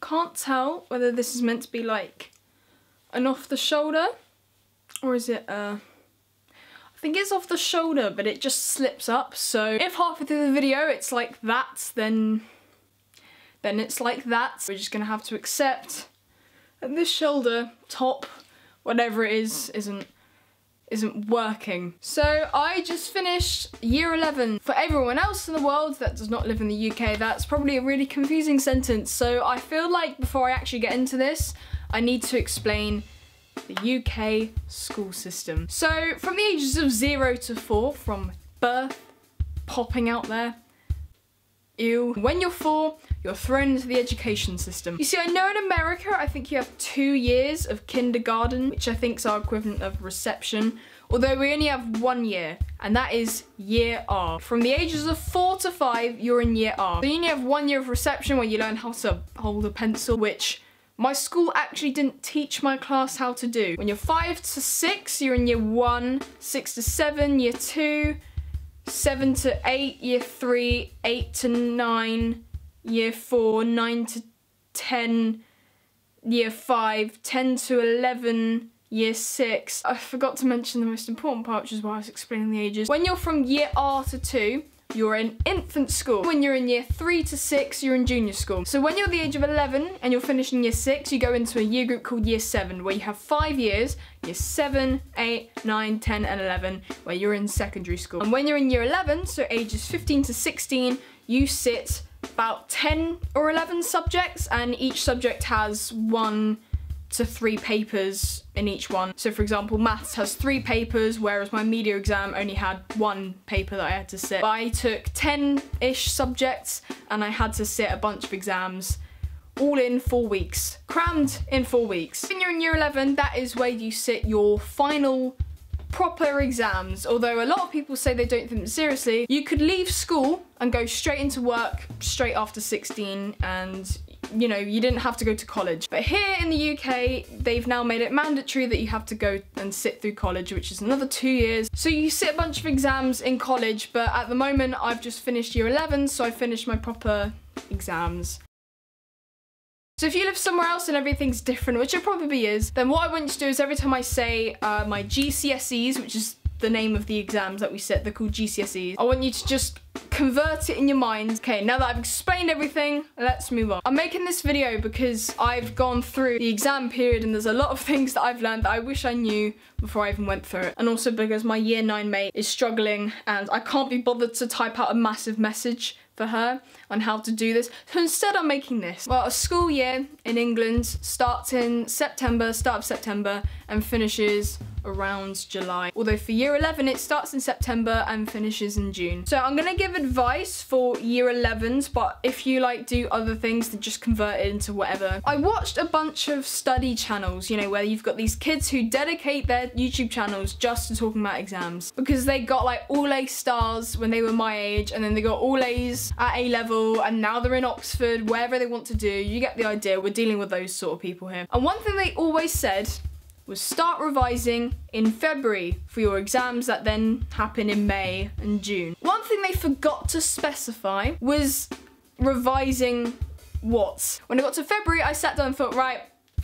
can't tell whether this is meant to be like an off the shoulder, or is it I think it's off the shoulder, but it just slips up. So if halfway through the video it's like that, then it's like that. We're just gonna have to accept that this shoulder, top, whatever it is, isn't working. So I just finished year 11. For everyone else in the world that does not live in the UK, that's probably a really confusing sentence. So I feel like before I actually get into this, I need to explain the UK school system. So from the ages of 0 to 4, from birth, popping out there, ew. When you're 4, you're thrown into the education system. You see, I know in America, I think you have 2 years of kindergarten, which I think is our equivalent of reception, although we only have 1 year, and that is year R. From the ages of 4 to 5, you're in year R. So you only have 1 year of reception where you learn how to hold a pencil, which my school actually didn't teach my class how to do. When you're 5 to 6, you're in year 1, 6 to 7, year 2, 7 to 8, year 3, 8 to 9, year 4, 9 to 10, year 5, 10 to 11, year 6. I forgot to mention the most important part, which is why I was explaining the ages. When you're from year R to 2, you're in infant school. When you're in year 3 to 6, you're in junior school. So when you're the age of 11 and you're finishing year 6, you go into a year group called year 7, where you have 5 years, year 7, 8, 9, 10, and 11, where you're in secondary school. And when you're in year 11, so ages 15 to 16, you sit about 10 or 11 subjects, and each subject has 1 to 3 papers in each one. So for example, maths has 3 papers, whereas my media exam only had 1 paper that I had to sit. But I took 10-ish subjects and I had to sit a bunch of exams, all in 4 weeks. Crammed in 4 weeks. When you're in year 11, that is where you sit your final proper exams. Although a lot of people say they don't think them seriously, you could leave school and go straight into work straight after 16, and you know, you didn't have to go to college. But here in the UK, they've now made it mandatory that you have to go and sit through college, which is another 2 years. So you sit a bunch of exams in college, but at the moment I've just finished year 11, so I finished my proper exams. So if you live somewhere else and everything's different, which it probably is, then what I want you to do is every time I say my GCSEs, which is the name of the exams that we sit, they're called GCSEs, I want you to just convert it in your mind. Okay, now that I've explained everything, let's move on. I'm making this video because I've gone through the exam period and there's a lot of things that I've learned that I wish I knew before I even went through it. And also because my year 9 mate is struggling and I can't be bothered to type out a massive message for her on how to do this. So instead I'm making this. Well, a school year in England starts in September, start of September, and finishes around July. Although for year 11 it starts in September and finishes in June. So I'm gonna give advice for year 11s, but if you like do other things, then just convert it into whatever. I watched a bunch of study channels, you know, where you've got these kids who dedicate their YouTube channels just to talking about exams, because they got like all A stars when they were my age, and then they got all A's at A level, and now they're in Oxford, wherever they want to do. You get the idea. We're dealing with those sort of people here. And one thing they always said was start revising in February for your exams that then happen in May and June. One thing they forgot to specify was revising what? When I got to February, I sat down and thought, right,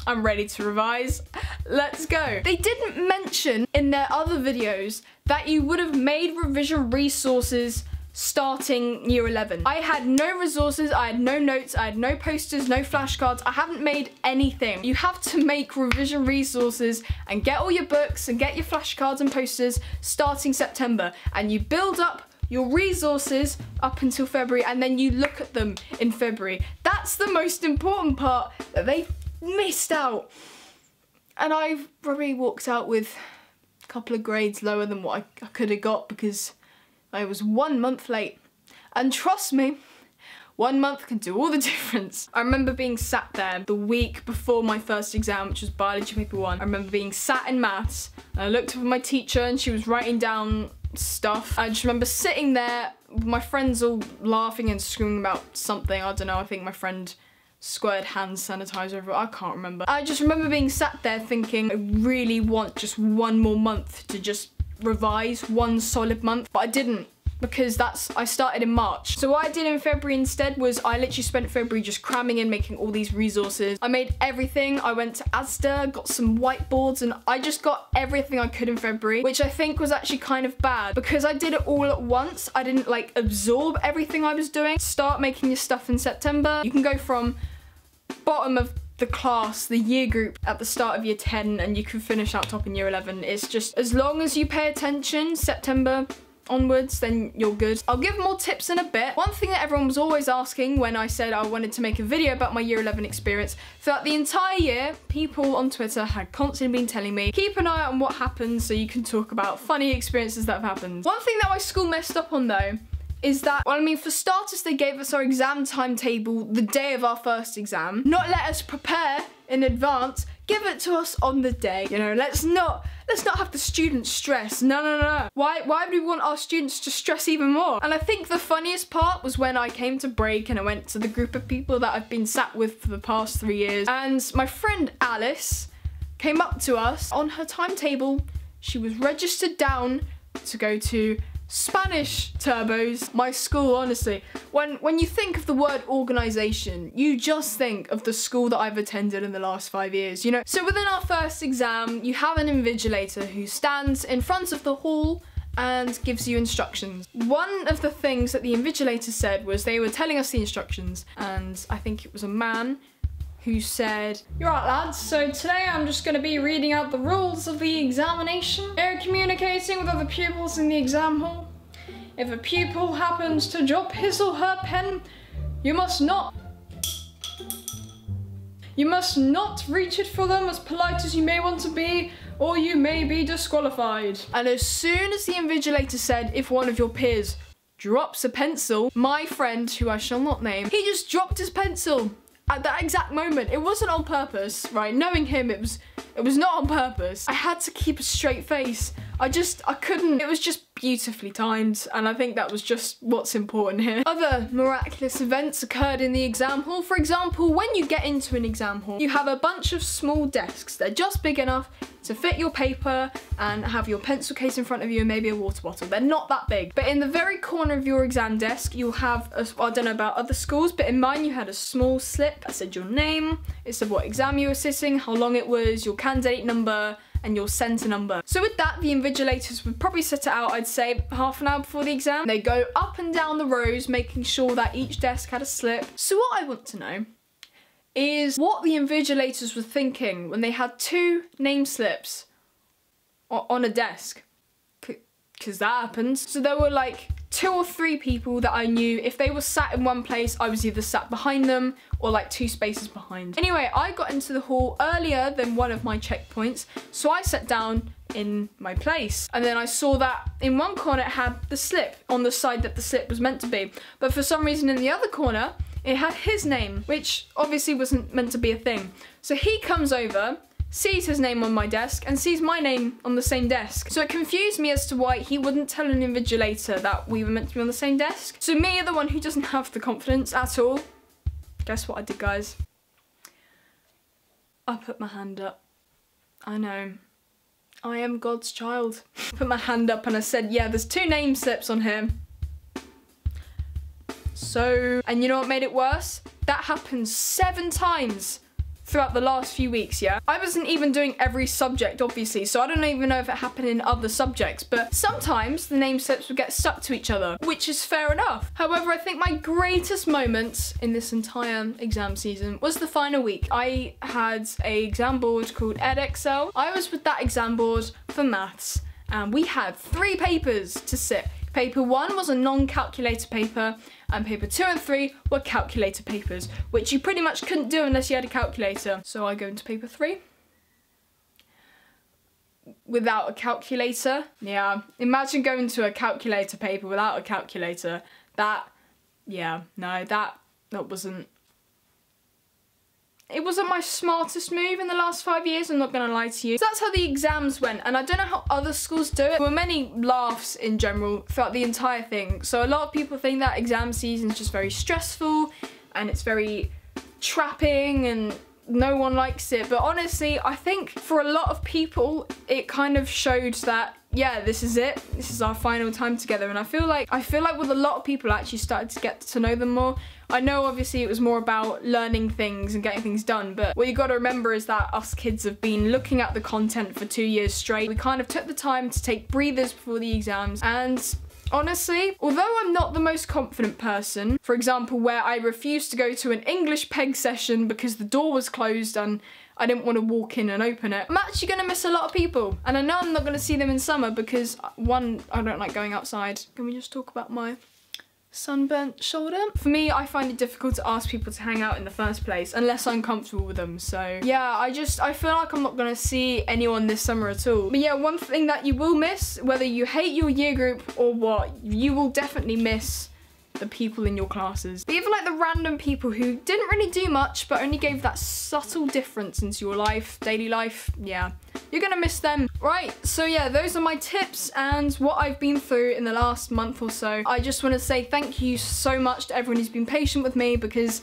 I'm ready to revise, let's go. They didn't mention in their other videos that you would have made revision resources starting year 11. I had no resources, I had no notes, I had no posters, no flashcards, I haven't made anything. You have to make revision resources and get all your books and get your flashcards and posters starting September, and you build up your resources up until February, and then you look at them in February. That's the most important part that they missed out. And I've probably walked out with a couple of grades lower than what I could have got because I was 1 month late. And trust me, 1 month can do all the difference. I remember being sat there the week before my first exam, which was biology paper 1. I remember being sat in maths, and I looked up at my teacher and she was writing down stuff. I just remember sitting there, my friends all laughing and screaming about something. I don't know, I think my friend squirted hand sanitizer over it, I can't remember. I just remember being sat there thinking, I really want just 1 more month to just revise, 1 solid month, but I didn't. because I started in March. So what I did in February instead was I literally spent February just cramming in, making all these resources. I made everything. I went to Asda, got some whiteboards, and I just got everything I could in February, which I think was actually kind of bad because I did it all at once. I didn't like absorb everything I was doing. Start making your stuff in September. You can go from bottom of the class, the year group at the start of year 10, and you can finish out top in year 11. It's just, as long as you pay attention, September onwards, then you're good. I'll give more tips in a bit. One thing that everyone was always asking when I said I wanted to make a video about my year 11 experience, throughout the entire year, people on Twitter had constantly been telling me, keep an eye on what happens so you can talk about funny experiences that have happened. One thing that my school messed up on though, is that, well, I mean, for starters, they gave us our exam timetable the day of our first exam. Not let us prepare in advance, give it to us on the day. You know, let's not have the students stress. No. Why would we want our students to stress even more? And I think the funniest part was when I came to break and I went to the group of people that I've been sat with for the past 3 years. And my friend Alice came up to us. On her timetable, she was registered down to go to Spanish turbos. My school, honestly, when you think of the word organisation, you just think of the school that I've attended in the last 5 years, you know? So within our first exam, you have an invigilator who stands in front of the hall and gives you instructions. One of the things that the invigilator said was they were telling us the instructions, and I think it was a man who said, "You're right, lads, so today I'm just going to be reading out the rules of the examination. You're communicating with other pupils in the exam hall. If a pupil happens to drop his or her pen, you must not reach it for them, as polite as you may want to be, or you may be disqualified." And as soon as the invigilator said, if one of your peers drops a pencil, my friend, who I shall not name, he just dropped his pencil. At that exact moment. It wasn't on purpose, right? Knowing him, it was not on purpose. I had to keep a straight face. I couldn't. It was just beautifully timed, and I think that was just what's important here. Other miraculous events occurred in the exam hall. For example, when you get into an exam hall, you have a bunch of small desks. They're just big enough to fit your paper and have your pencil case in front of you and maybe a water bottle. They're not that big. But in the very corner of your exam desk, you'll have, I don't know about other schools, but in mine you had a small slip that said your name, it said what exam you were sitting, how long it was, your candidate number, and your centre number. So with that, the invigilators would probably set it out, I'd say, half an hour before the exam. They go up and down the rows, making sure that each desk had a slip. So what I want to know is what the invigilators were thinking when they had 2 name slips on a desk. Because that happens. So there were like 2 or 3 people that I knew, if they were sat in one place, I was either sat behind them or like 2 spaces behind. Anyway, I got into the hall earlier than one of my checkpoints, so I sat down in my place. And then I saw that in one corner it had the slip on the side that the slip was meant to be. But for some reason in the other corner, it had his name, which obviously wasn't meant to be a thing. So he comes over, sees his name on my desk, and sees my name on the same desk. So it confused me as to why he wouldn't tell an invigilator that we were meant to be on the same desk. So me, the one who doesn't have the confidence at all, guess what I did, guys? I put my hand up. I know. I am God's child. Put my hand up and I said, yeah, there's 2 name slips on here. So, and you know what made it worse? That happened 7 times throughout the last few weeks, yeah? I wasn't even doing every subject, obviously, so I don't even know if it happened in other subjects, but sometimes the name slips would get stuck to each other, which is fair enough. However, I think my greatest moments in this entire exam season was the final week. I had an exam board called EdXL. I was with that exam board for maths, and we had 3 papers to sit. Paper 1 was a non-calculator paper, and paper 2 and 3 were calculator papers, which you pretty much couldn't do unless you had a calculator. So I go into paper 3 without a calculator. Yeah, imagine going to a calculator paper without a calculator. That wasn't... It wasn't my smartest move in the last 5 years, I'm not gonna lie to you. So that's how the exams went, and I don't know how other schools do it. There were many laughs in general throughout the entire thing. So a lot of people think that exam season is just very stressful, and it's very trapping, and no one likes it. But honestly, I think for a lot of people, it kind of showed that yeah, this is it. This is our final time together, and I feel like with a lot of people I actually started to get to know them more. I know obviously it was more about learning things and getting things done, but what you got to remember is that us kids have been looking at the content for 2 years straight. We kind of took the time to take breathers before the exams, and honestly, although I'm not the most confident person, for example, where I refused to go to an English peg session because the door was closed and I didn't want to walk in and open it, I'm actually going to miss a lot of people. And I know I'm not going to see them in summer because, one, I don't like going outside. Can we just talk about my sunburnt shoulder? For me, I find it difficult to ask people to hang out in the first place unless I'm comfortable with them. So yeah, I feel like I'm not gonna see anyone this summer at all. But yeah, one thing that you will miss, whether you hate your year group or what, you will definitely miss the people in your classes. But even like the random people who didn't really do much but only gave that subtle difference into your life, daily life, yeah, you're gonna miss them. Right, so yeah, those are my tips and what I've been through in the last month or so. I just want to say thank you so much to everyone who's been patient with me, because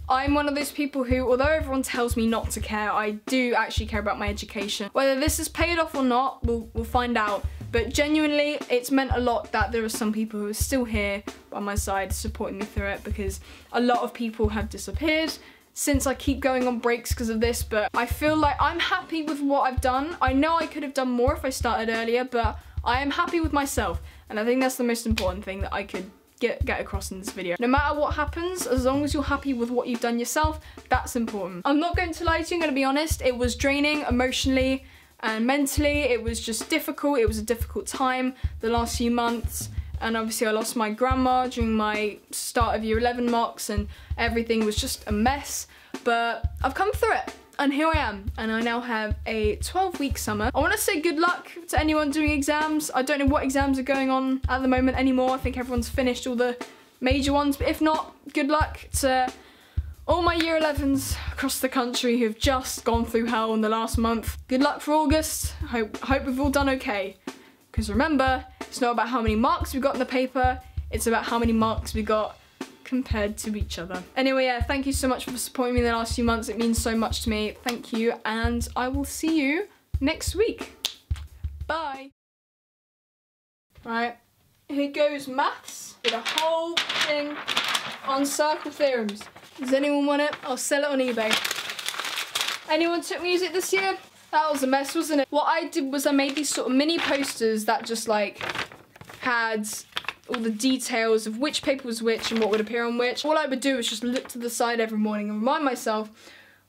I'm one of those people who, although everyone tells me not to care, I do actually care about my education. Whether this has paid off or not, we'll find out. But genuinely, it's meant a lot that there are some people who are still here by my side supporting me through it, because a lot of people have disappeared since I keep going on breaks because of this, but I feel like I'm happy with what I've done. I know I could have done more if I started earlier, but I am happy with myself, and I think that's the most important thing that I could get across in this video. No matter what happens, as long as you're happy with what you've done yourself, that's important. I'm not going to lie to you, I'm going to be honest, it was draining emotionally and mentally. It was just difficult. It was a difficult time the last few months, and obviously I lost my grandma during my start of year 11 mocks and everything was just a mess, but I've come through it and here I am, and I now have a 12-week summer. I want to say good luck to anyone doing exams. I don't know what exams are going on at the moment anymore. I think everyone's finished all the major ones, but if not, good luck to all my year 11s across the country who've just gone through hell in the last month. Good luck for August. I hope we've all done okay. Because remember, it's not about how many marks we got in the paper, it's about how many marks we got compared to each other. Anyway, yeah, thank you so much for supporting me in the last few months. It means so much to me. Thank you, and I will see you next week. Bye. Right, here goes maths with a whole thing on circle theorems. Does anyone want it? I'll sell it on eBay. Anyone took music this year? That was a mess, wasn't it? What I did was I made these sort of mini posters that just like had all the details of which paper was which and what would appear on which. All I would do was just look to the side every morning and remind myself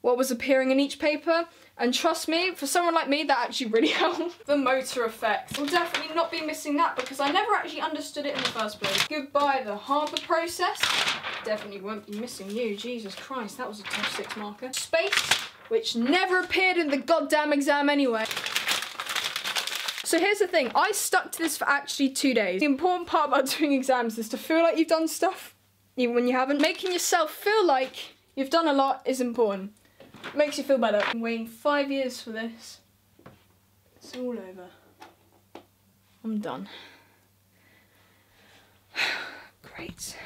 what was appearing in each paper. And trust me, for someone like me, that actually really helped. The motor effect. We'll definitely not be missing that because I never actually understood it in the first place. Goodbye, the harbour process. Definitely won't be missing you. Jesus Christ, that was a tough 6 marker. Space, which never appeared in the goddamn exam anyway. So here's the thing, I stuck to this for actually 2 days. The important part about doing exams is to feel like you've done stuff, even when you haven't. Making yourself feel like you've done a lot is important. It makes you feel better. I'm waiting 5 years for this. It's all over. I'm done. Great.